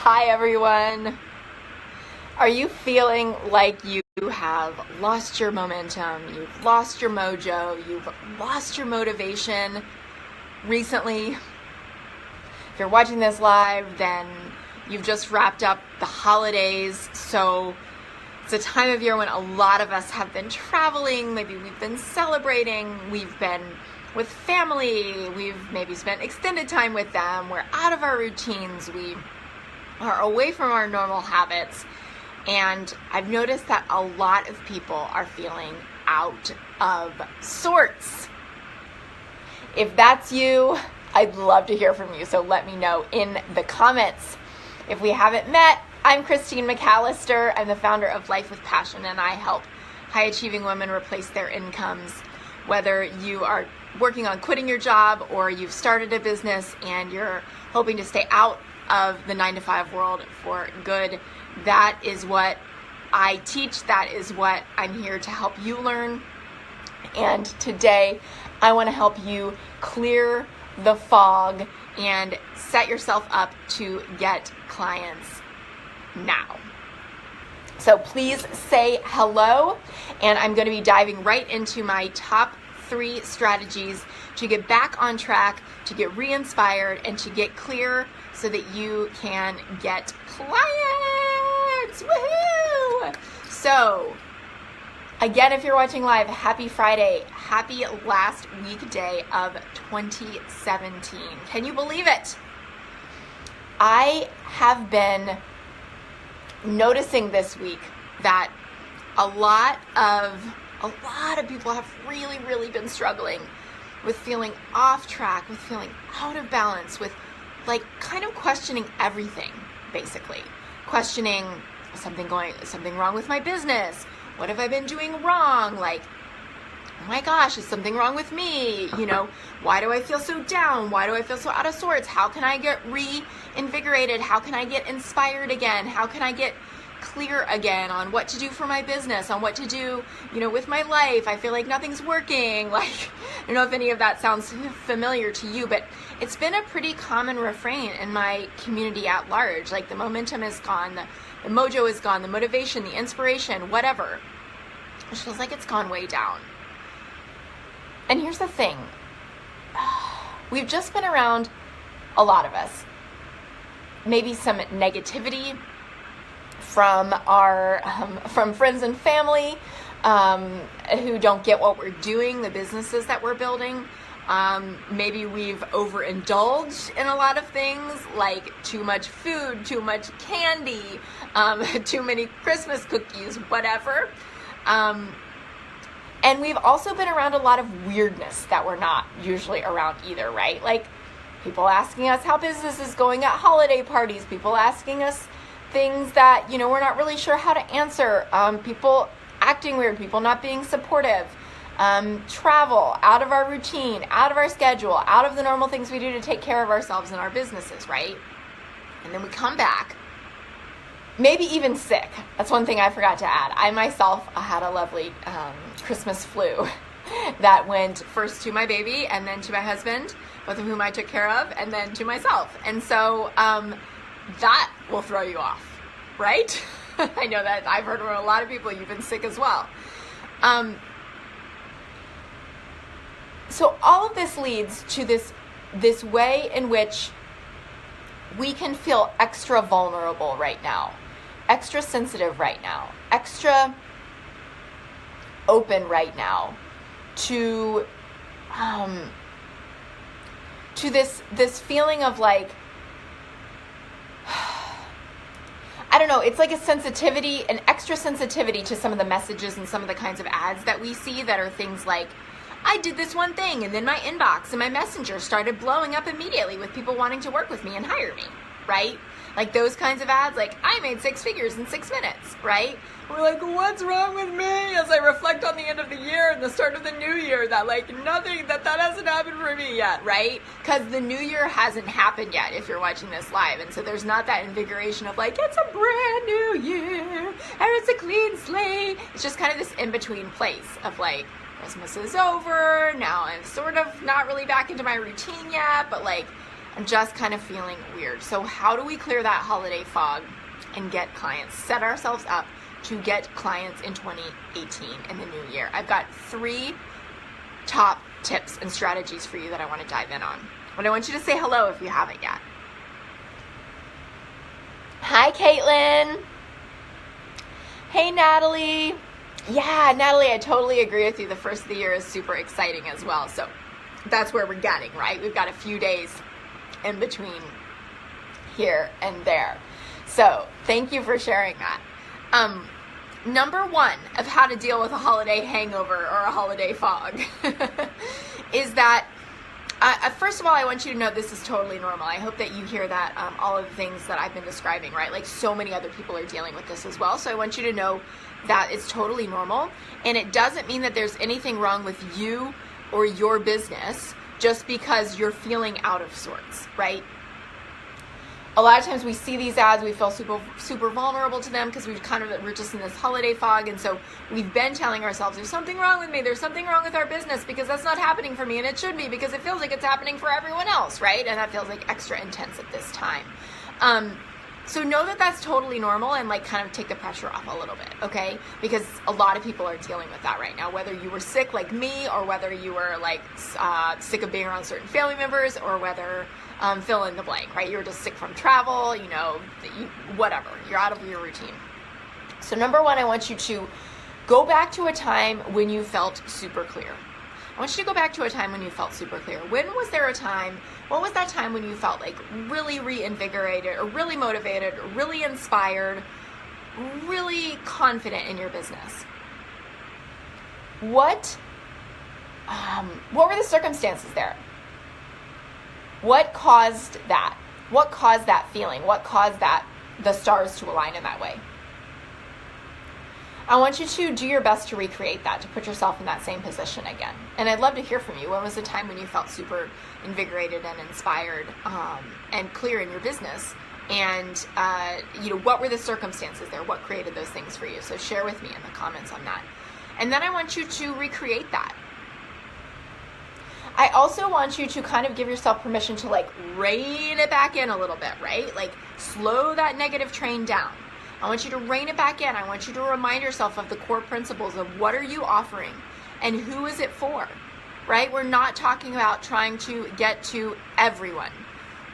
Hi everyone. Are you feeling like you have lost your momentum, you've lost your mojo, you've lost your motivation recently? If you're watching this live, then you've just wrapped up the holidays, so it's a time of year when a lot of us have been traveling, maybe we've been celebrating, we've been with family, we've maybe spent extended time with them, we're out of our routines, we are away from our normal habits, and I've noticed that a lot of people are feeling out of sorts. If that's you, I'd love to hear from you, so let me know in the comments. If we haven't met, I'm Christine McAllister. I'm the founder of Life with Passion, and I help high-achieving women replace their incomes. Whether you are working on quitting your job or you've started a business and you're hoping to stay out of the 9-to-5 world for good, that is what I teach. That is what I'm here to help you learn. And today, I want to help you clear the fog and set yourself up to get clients now. So please say hello, and I'm going to be diving right into my top 3 strategies to get back on track, to get re-inspired, and to get clear so that you can get clients. Woohoo! So, again, if you're watching live, happy Friday. Happy last weekday of 2017. Can you believe it? I have been noticing this week that a lot of people have really been struggling with feeling off track, with feeling out of balance, with like kind of questioning everything, basically. Questioning something wrong with my business. What have I been doing wrong? Like, oh my gosh, is something wrong with me? You know, why do I feel so down? Why do I feel so out of sorts? How can I get reinvigorated? How can I get inspired again? How can I get clear again on what to do for my business, on what to do, with my life? I feel like nothing's working. Like, I don't know if any of that sounds familiar to you, but it's been a pretty common refrain in my community at large. Like, the momentum is gone, the mojo is gone, the motivation, the inspiration, whatever. It feels like it's gone way down. And here's the thing. We've just been around, a lot of us, maybe some negativity from from friends and family who don't get what we're doing, the businesses that we're building. Maybe we've overindulged in a lot of things, like too much food, too much candy, too many Christmas cookies, whatever. And we've also been around a lot of weirdness that we're not usually around either, right? Like people asking us how business is going at holiday parties, people asking us things that, we're not really sure how to answer, people acting weird, people not being supportive, travel, out of our routine, out of our schedule, out of the normal things we do to take care of ourselves and our businesses, right? And then we come back, maybe even sick. That's one thing I forgot to add. I myself had a lovely Christmas flu that went first to my baby and then to my husband, both of whom I took care of, and then to myself. And so that will throw you off, right? I know that I've heard from a lot of people, you've been sick as well. So all of this leads to this way in which we can feel extra vulnerable right now, extra sensitive right now, extra open right now to this feeling of like, I don't know, it's like a sensitivity, an extra sensitivity to some of the messages and some of the kinds of ads that we see that are things like, I did this one thing and then my inbox and my messenger started blowing up immediately with people wanting to work with me and hire me, right? Like those kinds of ads, like I made 6 figures in 6 minutes, right? We're like, what's wrong with me? As I reflect on the end of the year and the start of the new year, that like nothing, that hasn't happened for me yet, right? Because the new year hasn't happened yet if you're watching this live. And so there's not that invigoration of like, it's a brand new year and it's a clean slate. It's just kind of this in-between place of like, Christmas is over, now I'm sort of not really back into my routine yet, but like I'm just kind of feeling weird. So how do we clear that holiday fog and get clients? Set ourselves up to get clients in 2018 in the new year. I've got 3 top tips and strategies for you that I want to dive in on. But I want you to say hello if you haven't yet. Hi, Caitlin. Hey, Natalie. Yeah, Natalie, I totally agree with you. The first of the year is super exciting as well. So that's where we're getting, right? We've got a few days in between here and there. So thank you for sharing that. Number 1 of how to deal with a holiday hangover or a holiday fog is that, first of all, I want you to know this is totally normal. I hope that you hear that, all of the things that I've been describing, right? Like so many other people are dealing with this as well. So I want you to know that it's totally normal. And it doesn't mean that there's anything wrong with you or your business just because you're feeling out of sorts, right? A lot of times we see these ads, we feel super vulnerable to them because we're just in this holiday fog. And so we've been telling ourselves, there's something wrong with me. There's something wrong with our business because that's not happening for me. And it should be because it feels like it's happening for everyone else, right? And that feels like extra intense at this time. So know that that's totally normal and like kind of take the pressure off a little bit, okay? Because a lot of people are dealing with that right now, whether you were sick like me or whether you were like sick of being around certain family members or whether fill in the blank, right? You're just sick from travel, whatever. You're out of your routine. So number 1, I want you to go back to a time when you felt super clear. I want you to go back to a time when you felt super clear. When was there a time, what was that time when you felt like really reinvigorated or really motivated, or really inspired, really confident in your business? What were the circumstances there? What caused that? What caused that feeling? What caused the stars to align in that way? I want you to do your best to recreate that, to put yourself in that same position again. And I'd love to hear from you. When was the time when you felt super invigorated and inspired and clear in your business? And, what were the circumstances there? What created those things for you? So share with me in the comments on that. And then I want you to recreate that. I also want you to kind of give yourself permission to like rein it back in a little bit, right? Like slow that negative train down. I want you to rein it back in. I want you to remind yourself of the core principles of what are you offering and who is it for, right? We're not talking about trying to get to everyone.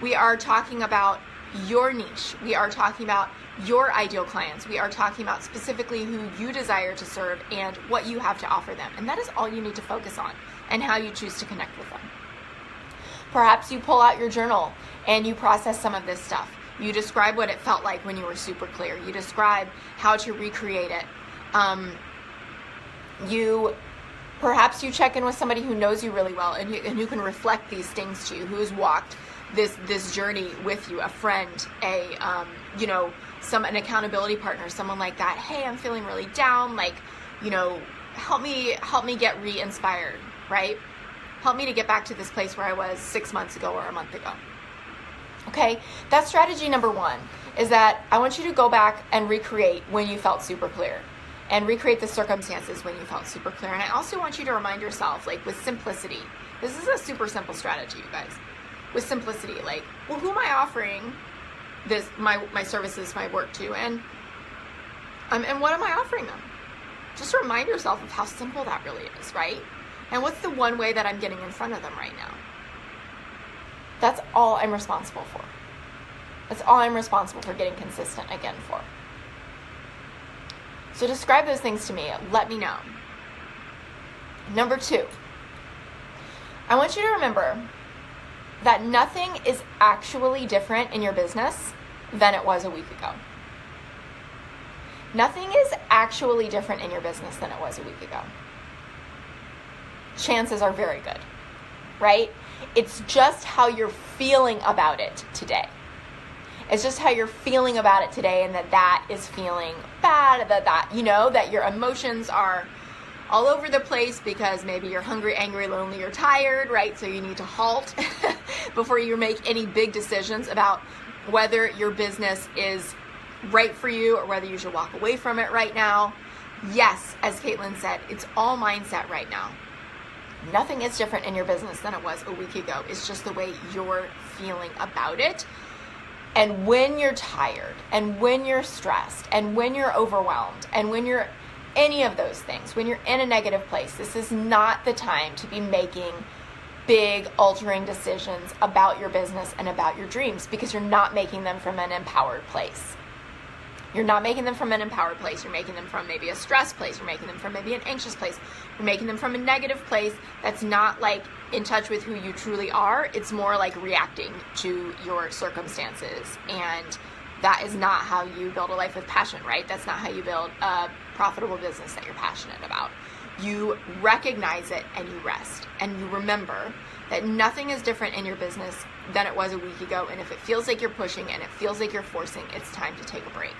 We are talking about your niche. We are talking about your ideal clients. We are talking about specifically who you desire to serve and what you have to offer them. And that is all you need to focus on and how you choose to connect with them. Perhaps you pull out your journal and you process some of this stuff. You describe what it felt like when you were super clear. You describe how to recreate it. Perhaps you check in with somebody who knows you really well and who can reflect these things to you, who's walked this journey with you, a friend, an accountability partner, someone like that. Hey, I'm feeling really down. Like, help me get re-inspired, right? Help me to get back to this place where I was 6 months ago or a month ago. Okay, that's strategy number 1, is that I want you to go back and recreate when you felt super clear and recreate the circumstances when you felt super clear. And I also want you to remind yourself, like with simplicity, this is a super simple strategy, you guys. With simplicity, like, well, who am I offering my services, my work to, and what am I offering them? Just remind yourself of how simple that really is, right? And what's the one way that I'm getting in front of them right now? That's all I'm responsible for. That's all I'm responsible for getting consistent again for. So describe those things to me. Let me know. Number 2, I want you to remember that nothing is actually different in your business than it was a week ago. Nothing is actually different in your business than it was a week ago. Chances are very good, right? It's just how you're feeling about it today. It's just how you're feeling about it today, and that is feeling bad, that your emotions are all over the place because maybe you're hungry, angry, lonely, or tired, right? So you need to halt before you make any big decisions about whether your business is right for you or whether you should walk away from it right now. Yes, as Caitlin said, it's all mindset right now. Nothing is different in your business than it was a week ago. It's just the way you're feeling about it. And when you're tired, and when you're stressed, and when you're overwhelmed, and when you're any of those things, when you're in a negative place, this is not the time to be making big altering decisions about your business and about your dreams, because you're not making them from an empowered place. You're not making them from an empowered place. You're making them from maybe a stress place. You're making them from maybe an anxious place. You're making them from a negative place that's not like in touch with who you truly are. It's more like reacting to your circumstances. And that is not how you build a life with passion, right? That's not how you build a profitable business that you're passionate about. You recognize it and you rest. And you remember that nothing is different in your business than it was a week ago. And if it feels like you're pushing and it feels like you're forcing, it's time to take a break.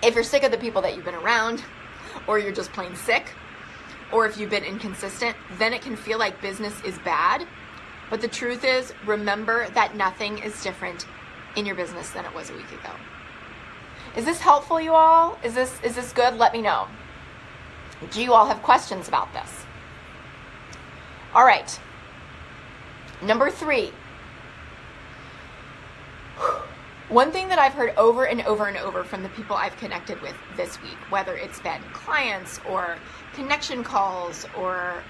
If you're sick of the people that you've been around, or you're just plain sick, or if you've been inconsistent, then it can feel like business is bad. But the truth is, remember that nothing is different in your business than it was a week ago. Is this helpful, you all? Is this good? Let me know. Do you all have questions about this? All right. Number 3. One thing that I've heard over and over and over from the people I've connected with this week, whether it's been clients or connection calls or,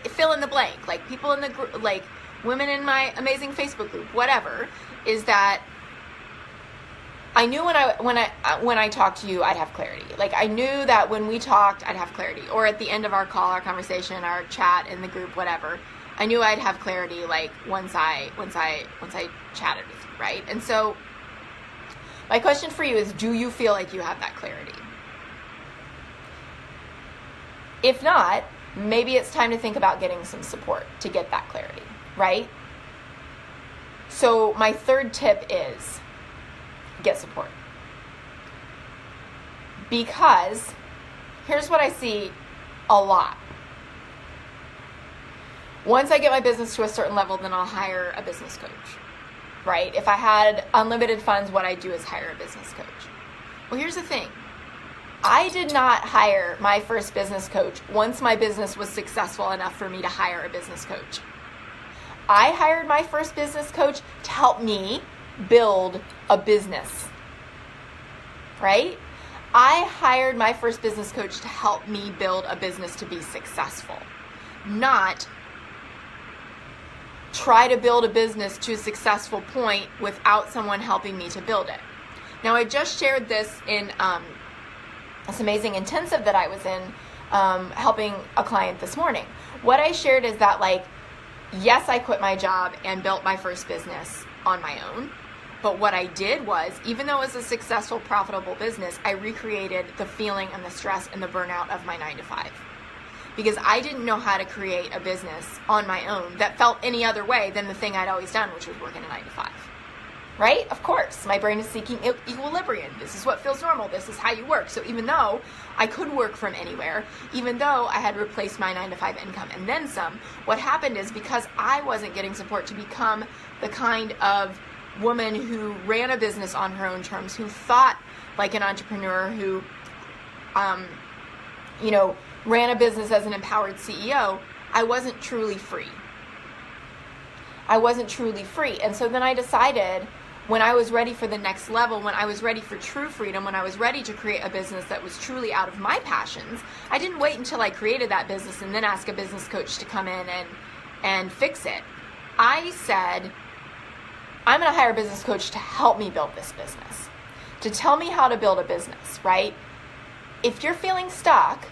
fill in the blank, like people in the group, like women in my amazing Facebook group, whatever, is that I knew when I talked to you, I'd have clarity. Like I knew that when we talked, I'd have clarity. Or at the end of our call, our conversation, our chat in the group, whatever, I knew I'd have clarity. Like once I chatted with you, right? And so my question for you is, do you feel like you have that clarity? If not, maybe it's time to think about getting some support to get that clarity, right? So my third tip is get support. Because here's what I see a lot. Once I get my business to a certain level, then I'll hire a business coach, right? If I had unlimited funds, what I do is hire a business coach. Well, here's the thing. I did not hire my first business coach once my business was successful enough for me to hire a business coach. I hired my first business coach to help me build a business, right? I hired my first business coach to help me build a business to be successful, not try to build a business to a successful point without someone helping me to build it. Now, I just shared this in this amazing intensive that I was in, helping a client this morning. What I shared is that, like, yes, I quit my job and built my first business on my own. But what I did was, even though it was a successful, profitable business, I recreated the feeling and the stress and the burnout of my 9-to-5. Because I didn't know how to create a business on my own that felt any other way than the thing I'd always done, which was working a 9-to-5. Right? Of course, my brain is seeking equilibrium. This is what feels normal. This is how you work. So even though I could work from anywhere, even though I had replaced my 9-to-5 income and then some, what happened is, because I wasn't getting support to become the kind of woman who ran a business on her own terms, who thought like an entrepreneur, who, ran a business as an empowered CEO, I wasn't truly free. And so then I decided, when I was ready for the next level, when I was ready for true freedom, when I was ready to create a business that was truly out of my passions, I didn't wait until I created that business and then ask a business coach to come in and fix it. I said, I'm going to hire a business coach to help me build this business, to tell me how to build a business, right? If you're feeling stuck,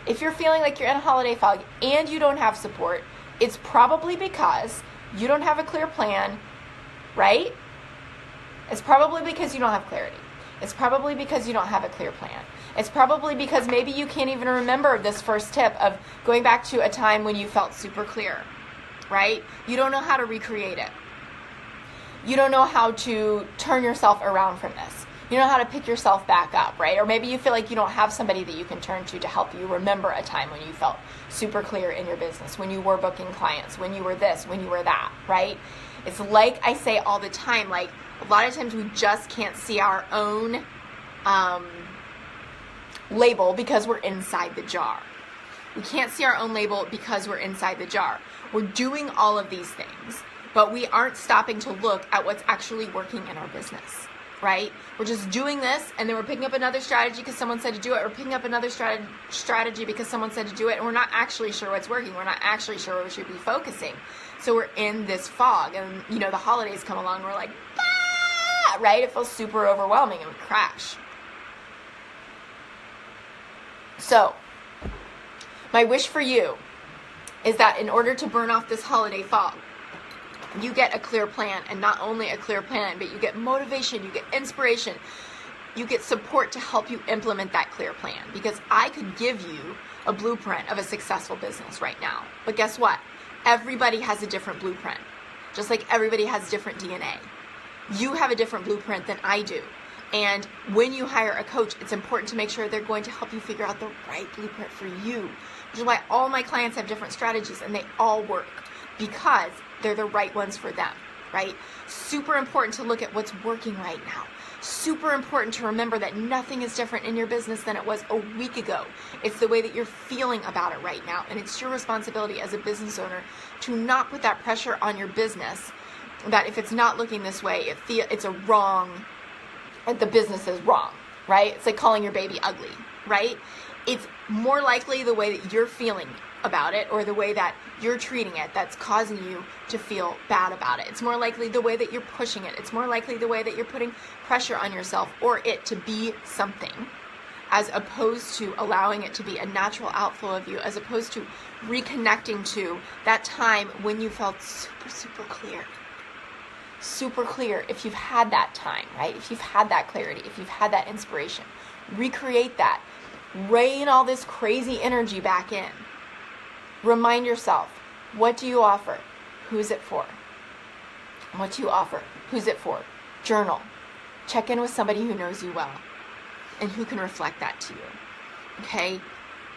if you're feeling like you're in a holiday fog and you don't have support, it's probably because you don't have a clear plan, right? It's probably because you don't have clarity. It's probably because you don't have a clear plan. It's probably because maybe you can't even remember this first tip of going back to a time when you felt super clear, right? You don't know how to recreate it. You don't know how to turn yourself around from this. You know how to pick yourself back up, right? Or maybe you feel like you don't have somebody that you can turn to help you remember a time when you felt super clear in your business, when you were booking clients, when you were this, when you were that, right? It's like I say all the time, like a lot of times we just can't see our own label because we're inside the jar. We can't see our own label because we're inside the jar. We're doing all of these things, but we aren't stopping to look at what's actually working in our business, right? We're just doing this, and then we're picking up another strategy because someone said to do it. We're picking up another strategy because someone said to do it, and we're not actually sure what's working. We're not actually sure where we should be focusing. So we're in this fog, and the holidays come along, and we're like, ah, right? It feels super overwhelming, and we crash. So, my wish for you is that in order to burn off this holiday fog, you get a clear plan, and not only a clear plan, but you get motivation, you get inspiration, you get support to help you implement that clear plan. Because I could give you a blueprint of a successful business right now. But guess what? Everybody has a different blueprint. Just like everybody has different DNA. You have a different blueprint than I do. And when you hire a coach, it's important to make sure they're going to help you figure out the right blueprint for you. Which is why all my clients have different strategies, and they all work because they're the right ones for them, right? Super important to look at what's working right now. Super important to remember that nothing is different in your business than it was a week ago. It's the way that you're feeling about it right now. And it's your responsibility as a business owner to not put that pressure on your business that if it's not looking this way, it's a wrong, the business is wrong, right? It's like calling your baby ugly, right? It's more likely the way that you're feeling about it or the way that you're treating it that's causing you to feel bad about it. It's more likely the way that you're pushing it. It's more likely the way that you're putting pressure on yourself or it to be something, as opposed to allowing it to be a natural outflow of you, as opposed to reconnecting to that time when you felt super, super clear. Super clear. If you've had that time, right? If you've had that clarity, if you've had that inspiration, recreate that. Rein all this crazy energy back in. Remind yourself, what do you offer? Who's it for? What do you offer? Who's it for? Journal. Check in with somebody who knows you well and who can reflect that to you. Okay?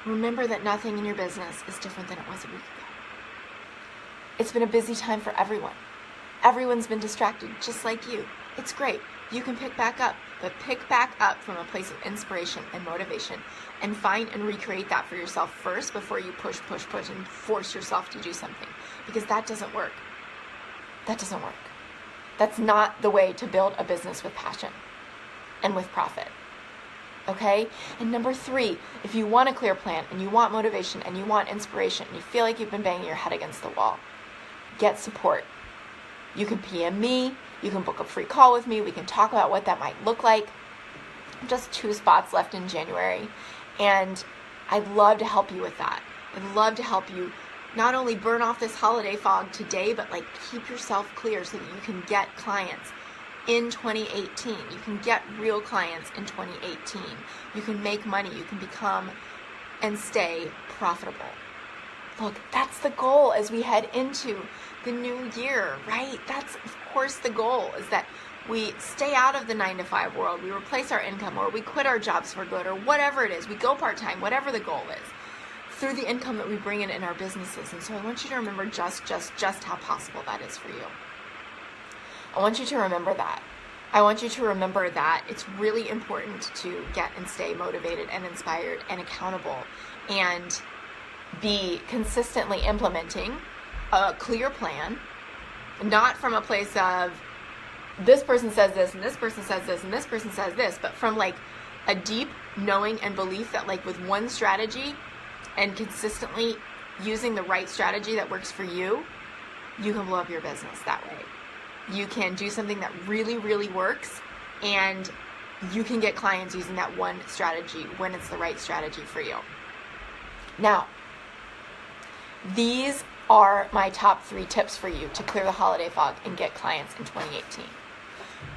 Remember that nothing in your business is different than it was a week ago. It's been a busy time for everyone. Everyone's been distracted, just like you. It's great. You can pick back up, but pick back up from a place of inspiration and motivation and find and recreate that for yourself first before you push and force yourself to do something, because that doesn't work. That doesn't work. That's not the way to build a business with passion and with profit. Okay? And number 3, if you want a clear plan and you want motivation and you want inspiration and you feel like you've been banging your head against the wall, get support. You can PM me. You can book a free call with me. We can talk about what that might look like. Just 2 spots left in January. And I'd love to help you with that. I'd love to help you not only burn off this holiday fog today, but keep yourself clear so that you can get clients in 2018. You can get real clients in 2018. You can make money. You can become and stay profitable. Look, that's the goal as we head into the new year, right? That's, of course, the goal is that we stay out of the 9-to-5 world. We replace our income, or we quit our jobs for good, or whatever it is. We go part-time, whatever the goal is, through the income that we bring in our businesses. And so I want you to remember just how possible that is for you. I want you to remember that. I want you to remember that it's really important to get and stay motivated and inspired and accountable and be consistently implementing a clear plan, not from a place of this person says this and this person says this and this person says this, but from a deep knowing and belief that with one strategy and consistently using the right strategy that works for you, you can blow up your business that way. You can do something that really, really works, and you can get clients using that one strategy when it's the right strategy for you. Now, these are my top 3 tips for you to clear the holiday fog and get clients in 2018.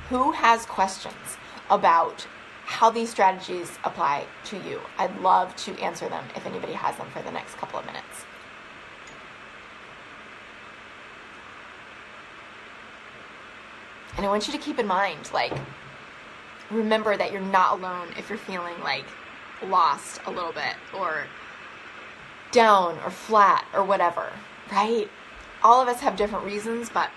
Who has questions about how these strategies apply to you? I'd love to answer them if anybody has them for the next couple of minutes. And I want you to keep in mind, remember that you're not alone if you're feeling lost a little bit or down or flat or whatever, right? All of us have different reasons, but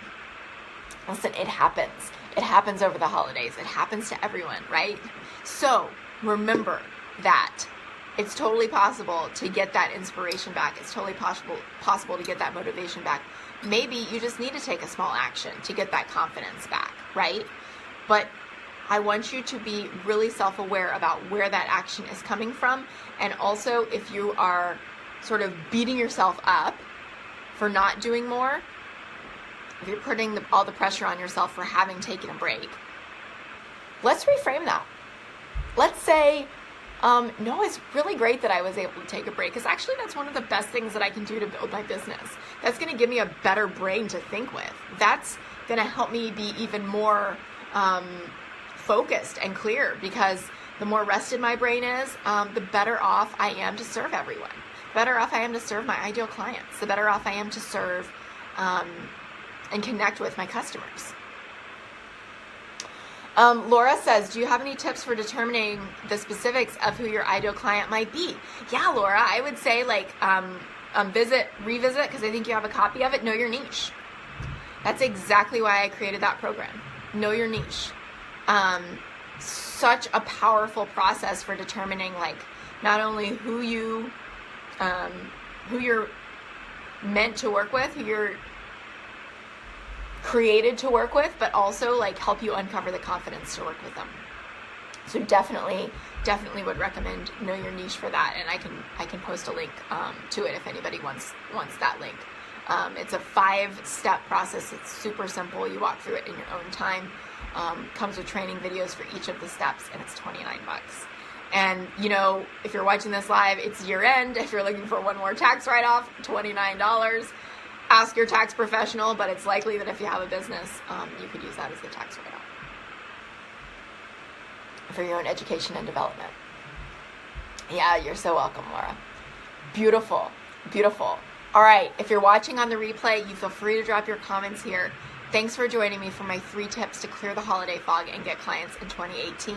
listen, it happens. It happens over the holidays. It happens to everyone, right? So remember, that. It's totally possible to get that inspiration back. It's totally possible to get that motivation back. Maybe you just need to take a small action to get that confidence back, right? But I want you to be really self-aware about where that action is coming from. And also, if you are sort of beating yourself up for not doing more, if you're putting all the pressure on yourself for having taken a break, let's reframe that. Let's say, no, it's really great that I was able to take a break, because actually that's one of the best things that I can do to build my business. That's going to give me a better brain to think with. That's going to help me be even more focused and clear, because the more rested my brain is, the better off I am to serve everyone. The better off I am to serve my ideal clients. The better off I am to serve and connect with my customers. Laura says, do you have any tips for determining the specifics of who your ideal client might be? Yeah, Laura, I would say revisit, because I think you have a copy of it, Know Your Niche. That's exactly why I created that program. Know Your Niche. Such a powerful process for determining not only who you're meant to work with, who you're created to work with, but also help you uncover the confidence to work with them. So definitely would recommend Know Your Niche for that, and I can post a link to it if anybody wants that link. It's a 5-step process. It's super simple. You walk through it in your own time. Comes with training videos for each of the steps, and it's $29. And if you're watching this live, it's year end. If you're looking for one more tax write-off, $29. Ask your tax professional, but it's likely that if you have a business, you could use that as the tax write-off for your own education and development. Yeah, you're so welcome, Laura. Beautiful, beautiful. All right, if you're watching on the replay, you feel free to drop your comments here. Thanks for joining me for my 3 tips to clear the holiday fog and get clients in 2018.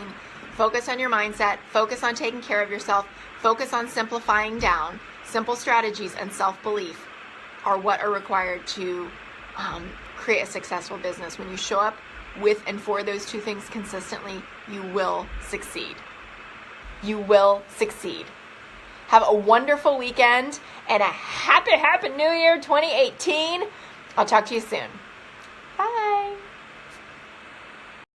Focus on your mindset, focus on taking care of yourself, focus on simplifying down. Simple strategies and self-belief are what are required to create a successful business. When you show up with and for those 2 things consistently, you will succeed. You will succeed. Have a wonderful weekend and a happy New Year 2018. I'll talk to you soon.